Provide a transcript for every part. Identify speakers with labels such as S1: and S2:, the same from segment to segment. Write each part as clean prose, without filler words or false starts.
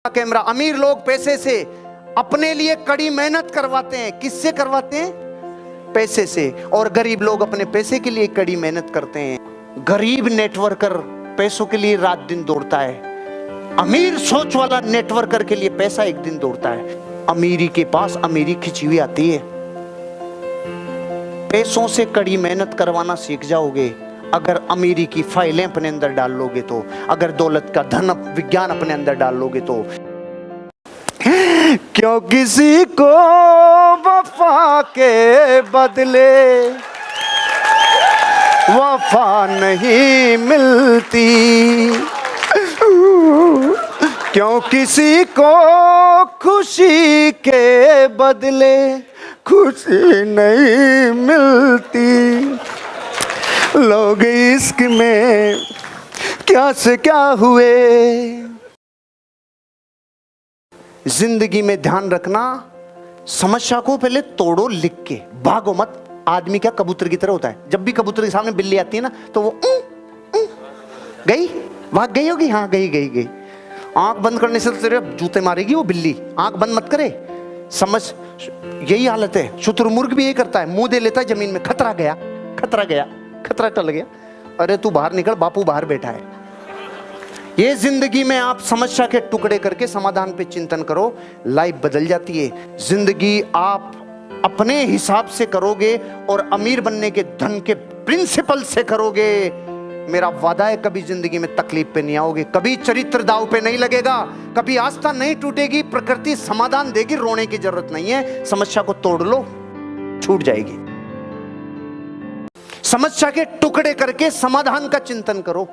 S1: Camera. अमीर लोग पैसे से अपने लिए कड़ी मेहनत करवाते हैं। किससे करवाते हैं? पैसे से। और गरीब लोग अपने पैसे के लिए कड़ी मेहनत करते हैं। गरीब नेटवर्कर पैसों के लिए रात दिन दौड़ता है, अमीर सोच वाला नेटवर्कर के लिए पैसा एक दिन दौड़ता है। अमीरी के पास अमीरी खिंची हुई आती है। पैसों से कड़ी मेहनत करवाना सीख जाओगे अगर अमीरी की फाइलें अपने अंदर डाल लोगे तो, अगर दौलत का धन विज्ञान अपने अंदर डाल लोगे तो। क्यों किसी को वफा के बदले वफा नहीं मिलती, क्यों किसी को खुशी के बदले खुशी नहीं मिलती। लोग इश्क में क्या से क्या हुए। जिंदगी में ध्यान रखना, समस्या को पहले तोड़ो लिख के, भागो मत। आदमी क्या कबूतर की तरह होता है, जब भी कबूतर के सामने बिल्ली आती है ना तो वो गई, भाग गई होगी, हाँ गई गई गई। आंख बंद करने से तेरे जूते मारेगी वो बिल्ली। आंख बंद मत करे, समझ, यही हालत है। शुतुरमुर्ग भी यही करता है, मुंह दे लेता है जमीन में, खतरा गया, खतरा गया, खतरा टल गया। अरे तू बाहर निकल, बापू बाहर बैठा है। ये जिंदगी में आप समस्या के टुकड़े करके समाधान पे चिंतन करो, लाइफ बदल जाती है। जिंदगी आप अपने हिसाब से करोगे और अमीर बनने के धन के प्रिंसिपल से करोगे, मेरा वादा है कभी जिंदगी में तकलीफ पे नहीं आओगे, कभी चरित्र दाव पे नहीं लगेगा, कभी आस्था नहीं टूटेगी। प्रकृति समाधान देगी, रोने की जरूरत नहीं है। समस्या को तोड़ लो, छूट जाएगी। समस्या के टुकड़े करके समाधान का चिंतन करो।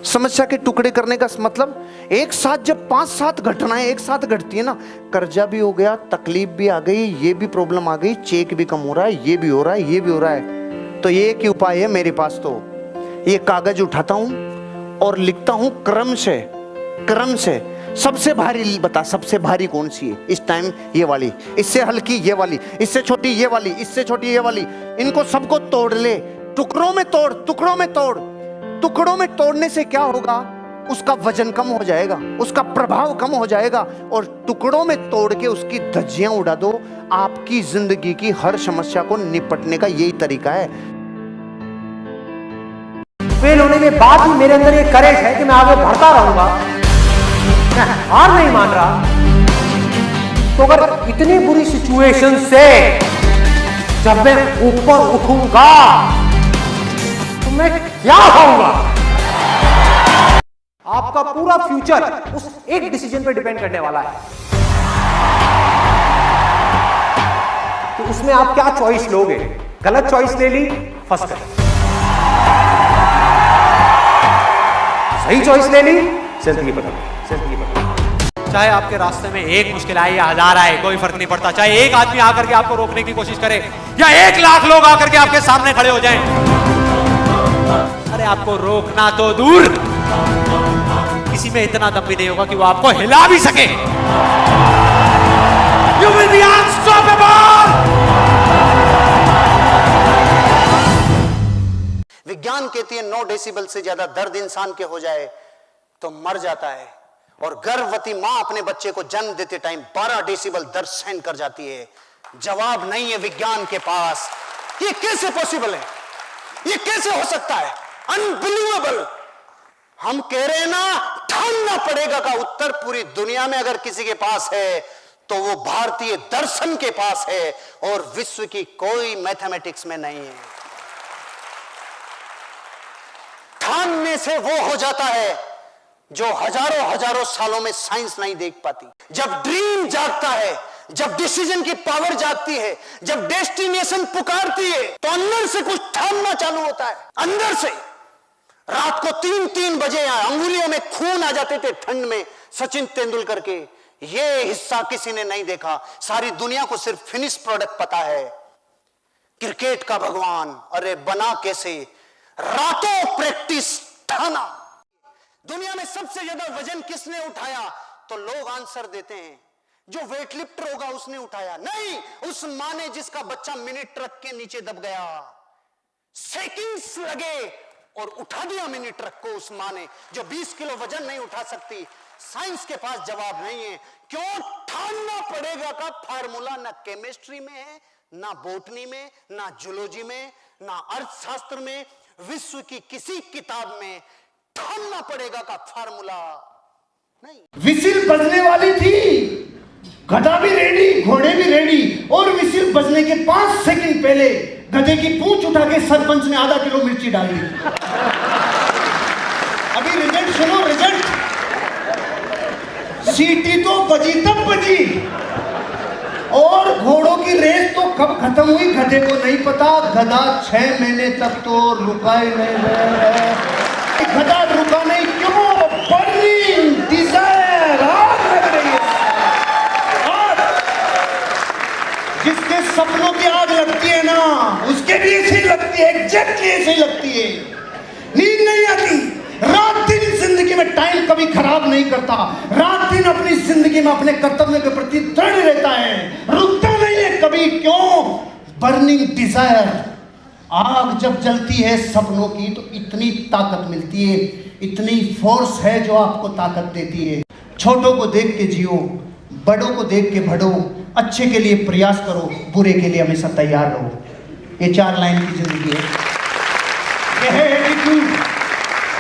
S1: समस्या के टुकड़े करने का मतलब, एक साथ जब 5-7 घटनाएं एक साथ घटती है ना, कर्जा भी हो गया, तकलीफ भी आ गई, ये भी प्रॉब्लम आ गई, चेक भी कम हो रहा है, ये भी हो रहा है, ये भी हो रहा है, तो ये एक ही उपाय है मेरे पास। तो ये कागज उठाता हूं और लिखता हूं क्रम से, क्रम से। सबसे भारी बता, सबसे भारी कौन सी है इस टाइम? ये वाली, इससे हल्की ये वाली, इससे छोटी ये वाली, इससे छोटी ये वाली। इनको सबको तोड़ ले, टुकड़ों में तोड़, टुकड़ों में तोड़। टुकड़ों में तोड़ने से क्या होगा? उसका वजन कम हो जाएगा, उसका प्रभाव कम हो जाएगा, और टुकड़ों में तोड़ के उसकी धज्जियां उड़ा दो। आपकी जिंदगी की हर समस्या को निपटने का यही तरीका है।
S2: फेल होने के बाद भी मेरे अंदर ये करेज है कि मैं आगे बढ़ता रहूंगा, मैं हार नहीं मान रहा। तो अगर इतनी बुरी सिचुएशन से जब मैं ऊपर उठूंगा तो मैं क्या होऊंगा? आपका पूरा फ्यूचर उस एक डिसीजन पे डिपेंड करने वाला है कि उसमें आप क्या चॉइस लोगे। गलत चॉइस ले ली, फंस गए। सही चॉइस ले ली, जिंदगी बदल गई, जिंदगी बदल गई। चाहे आपके रास्ते में एक मुश्किल आए या 1000 आए, कोई फर्क नहीं पड़ता। चाहे एक आदमी आकर के आपको रोकने की कोशिश करे या 1 लाख लोग आकर के आपके सामने खड़े हो जाएं, अरे आपको रोकना तो दूर, किसी में इतना दम भी नहीं होगा कि वो आपको हिला भी सके। You will be unstoppable!
S1: विज्ञान कहती है 9 डेसिबल से ज्यादा दर्द इंसान के हो जाए तो मर जाता है, और गर्भवती मां अपने बच्चे को जन्म देते टाइम 12 डेसिबल दर्द सहन कर जाती है। जवाब नहीं है विज्ञान के पास। ये कैसे पॉसिबल है? ये कैसे हो सकता है? अनबिलीवेबल। हम कह रहे हैं ना, ठानना पड़ेगा का उत्तर पूरी दुनिया में अगर किसी के पास है तो वो भारतीय दर्शन के पास है, और विश्व की कोई मैथमेटिक्स में नहीं है। ठानने से वो हो जाता है जो हजारों हजारों सालों में साइंस नहीं देख पाती। जब ड्रीम जागता है, जब डिसीजन की पावर जागती है, जब डेस्टिनेशन पुकारती है, तो अंदर से कुछ ठानना चालू होता है। अंदर से रात को 3-3 बजे अंगुलियों में खून आ जाते थे ठंड में। सचिन तेंदुलकर के ये हिस्सा किसी ने नहीं देखा। सारी दुनिया को सिर्फ फिनिश प्रोडक्ट पता है। क्रिकेट का भगवान, अरे बना कैसे? रातों प्रैक्टिस, ठाना। दुनिया में सबसे ज्यादा वजन किसने उठाया? तो लोग आंसर देते हैं जो वेट लिफ्टर होगा उसने उठाया। नहीं, उस मां ने जिसका बच्चा मिनी ट्रक के नीचे दब गया, सेकंड्स लगे और उठा दिया मिनी ट्रक को। उस मां ने जो 20 किलो वजन नहीं उठा सकती, साइंस के पास जवाब नहीं है। क्यों? ठानना पड़ेगा का फार्मूला ना केमिस्ट्री में है, ना बोटनी में, ना जूलॉजी में, ना अर्थशास्त्र में, विश्व की किसी किताब में ठानना पड़ेगा का फार्मूला नहीं।
S3: विसिल बजने वाली थी, गधा भी रेडी, घोड़े भी रेडी, और विसिल बजने के 5 सेकंड पहले गधे की पूंछ उठा के सरपंच ने आधा किलो मिर्ची डाली। अभी रिजल्ट सुनो, रिजल्ट। सीटी तो बजी तब बजी, और घोड़ों की रेस तो कब खत्म हुई गधे को नहीं पता। गधा 6 महीने तक तो रुका ही नहीं है। गधा रुका नहीं, क्यों? बर्निंग डिजायर, आग लग रही है। आग, जिसके सपनों की आग लगती है ना, उसके भी ऐसी लगती है, एग्जैक्टली ऐसी लगती है। नींद नहीं आती, रात दिन जिंदगी में टाइम कभी खराब नहीं करता, रात दिन अपनी जिंदगी में अपने कर्तव्य के प्रति दृढ़ रहता है, रुकता नहीं है कभी। क्यों? Burning desire. आग जब जलती है सपनों की तो इतनी ताकत मिलती है, इतनी फोर्स है जो आपको ताकत देती है। छोटों को देख के जियो, बड़ों को देख के बढ़ो, अच्छे के लिए प्रयास करो, बुरे के लिए हमेशा तैयार रहो। ये 4 लाइन की जिंदगी है। ये है एटीट्यूड।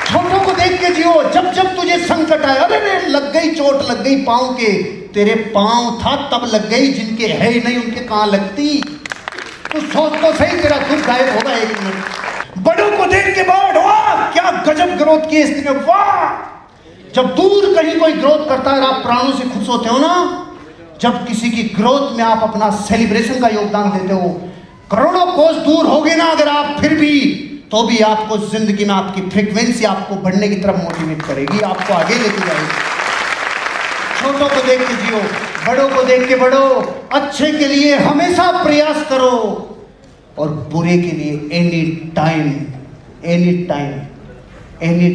S3: छोटों को देख के जियो, जब जब तुझे संकट आया, अरे लग गई चोट, लग गई पांव के, तेरे पांव था तब लग गई, जिनके है ही नहीं उनके कहां लगती। तू सोच तो सही, तेरा दुख गायब होगा 1 मिनट। बड़ों को देख के बढ़, वाह क्या गजब ग्रोथ की इसने, वाह। जब दूर कहीं कोई ग्रोथ करता है और आप प्राणों से खुश होते हो ना, जब किसी की ग्रोथ में आप अपना सेलिब्रेशन का योगदान देते हो, करोड़ों कोस दूर होगे ना अगर आप, फिर भी तो भी आपको जिंदगी में आपकी फ्रीक्वेंसी आपको बढ़ने की तरफ मोटिवेट करेगी, आपको आगे लेके जाएगी। छोटों को देख के जियो, बड़ों को देख के बढ़ो, अच्छे के लिए हमेशा प्रयास करो, और बुरे के लिए एनी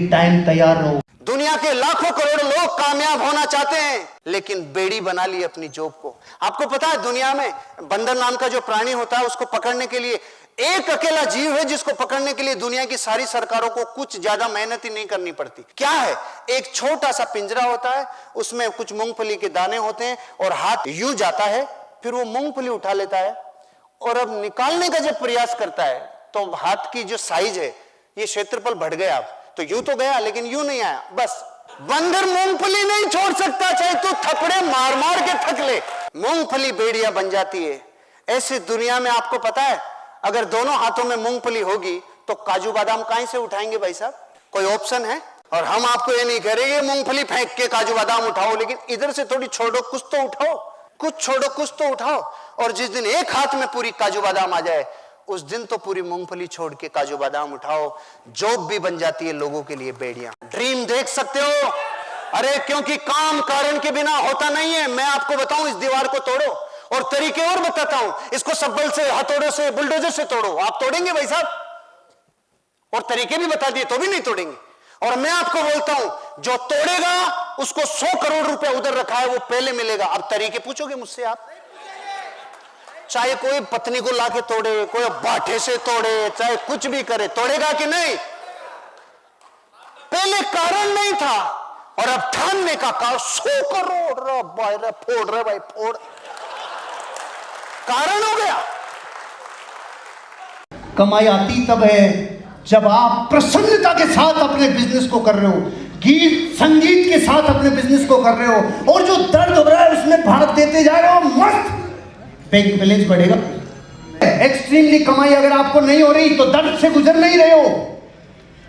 S3: टाइम तैयार रहो।
S1: दुनिया के लाखों करोड़ लोग कामयाब होना चाहते हैं, लेकिन बेड़ी बना ली अपनी जॉब को। आपको पता है दुनिया में बंदर नाम का जो प्राणी होता है, उसको पकड़ने के लिए एक अकेला जीव है जिसको पकड़ने के लिए दुनिया की सारी सरकारों को कुछ ज्यादा मेहनत ही नहीं करनी पड़ती। क्या है? एक छोटा सा पिंजरा होता है, उसमें कुछ मूंगफली के दाने होते हैं, और हाथ यूं जाता है, फिर वो मूंगफली उठा लेता है, और अब निकालने का जब प्रयास करता है तो हाथ की जो साइज है, ये क्षेत्रफल बढ़ गया, तो यूं तो गया लेकिन यूं नहीं आया। बस बंदर मूंगफली नहीं छोड़ सकता, चाहे तू थपड़े मार मार के थक ले, मूंगफली बेड़िया बन जाती है। ऐसी दुनिया में आपको पता है, अगर दोनों हाथों में मूंगफली होगी तो काजू बादाम कहां से उठाएंगे भाई साहब? कोई ऑप्शन है? और हम आपको ये नहीं कह रहे मूंगफली फेंक के काजू बादाम उठाओ, लेकिन इधर से थोड़ी छोड़ो, कुछ तो उठाओ, कुछ छोड़ो, कुछ तो उठाओ। और जिस दिन एक हाथ में पूरी काजू बादाम आ जाए, उस दिन तो पूरी मूंगफली छोड़ के काजू बादाम उठाओ। जॉब भी बन जाती है लोगों के लिए बेड़ियां। ड्रीम देख सकते हो, अरे क्योंकि काम कारण के बिना होता नहीं है। मैं आपको बताऊं, इस दीवार को तोड़ो, और तरीके और बताता हूं, इसको सब्बल से, हथौड़े से, बुलडोजर से तोड़ो। आप तोड़ेंगे भाई साहब? और तरीके भी बता दिए तो भी नहीं तोड़ेंगे। और मैं आपको बोलता हूं, जो तोड़ेगा उसको 100 करोड़ रुपया उधर रखा है, वो पहले मिलेगा। अब तरीके पूछोगे मुझसे आप? चाहे कोई पत्नी को लाके तोड़े, कोई बाठे से तोड़े, चाहे कुछ भी करे, तोड़ेगा कि नहीं? पहले कारण नहीं था, और अब ठानने का कारण 100 करोड़ फोड़ रहे भाई, फोड़, कारण हो गया।
S3: कमाई आती तब है जब आप प्रसन्नता के साथ अपने बिजनेस को कर रहे हो, गीत संगीत के साथ अपने बिजनेस को कर रहे हो, और जो दर्द हो रहा है उसमें भाग देते जा रहे हो, मस्त बैंक बैलेंस बढ़ेगा। एक्सट्रीमली कमाई अगर आपको नहीं हो रही तो दर्द से गुजर नहीं रहे हो,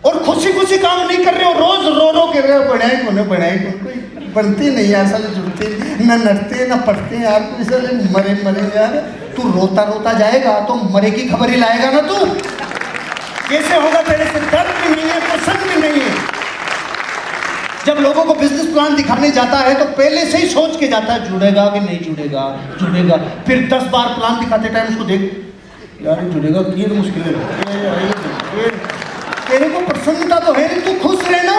S3: और खुशी खुशी काम नहीं कर रहे हो, रोज रो रो के रहे हो, पढ़ाई कोई बनते नहीं यार, साले जुड़ते न नटते न पढ़ते यार, साले मरे यार। तू रोता रोता जाएगा तो मरे की खबर ही लाएगा ना तू। कैसे होगा? तेरे से दर्द भी नहीं है, प्रसन्न भी नहीं है। जब लोगों को बिजनेस प्लान दिखाने जाता है तो पहले से ही सोच के जाता है, जुड़ेगा कि नहीं जुड़ेगा। फिर 10 बार प्लान दिखाते टाइम उसको देख, यार जुड़ेगा कि ये मुश्किल है। तेरे को प्रसन्नता तो है नहीं, तू खुश रहे ना,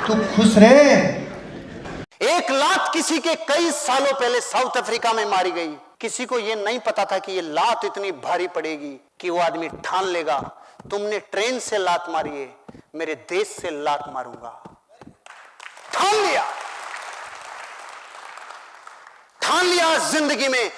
S3: तू खुश रहे।
S1: एक लात किसी के कई सालों पहले साउथ अफ्रीका में मारी गई। किसी को यह नहीं पता था कि यह लात इतनी भारी पड़ेगी कि वो आदमी ठान लेगा, तुमने ट्रेन से लात मारी है, मेरे देश से लात मारूंगा। ठान लिया जिंदगी में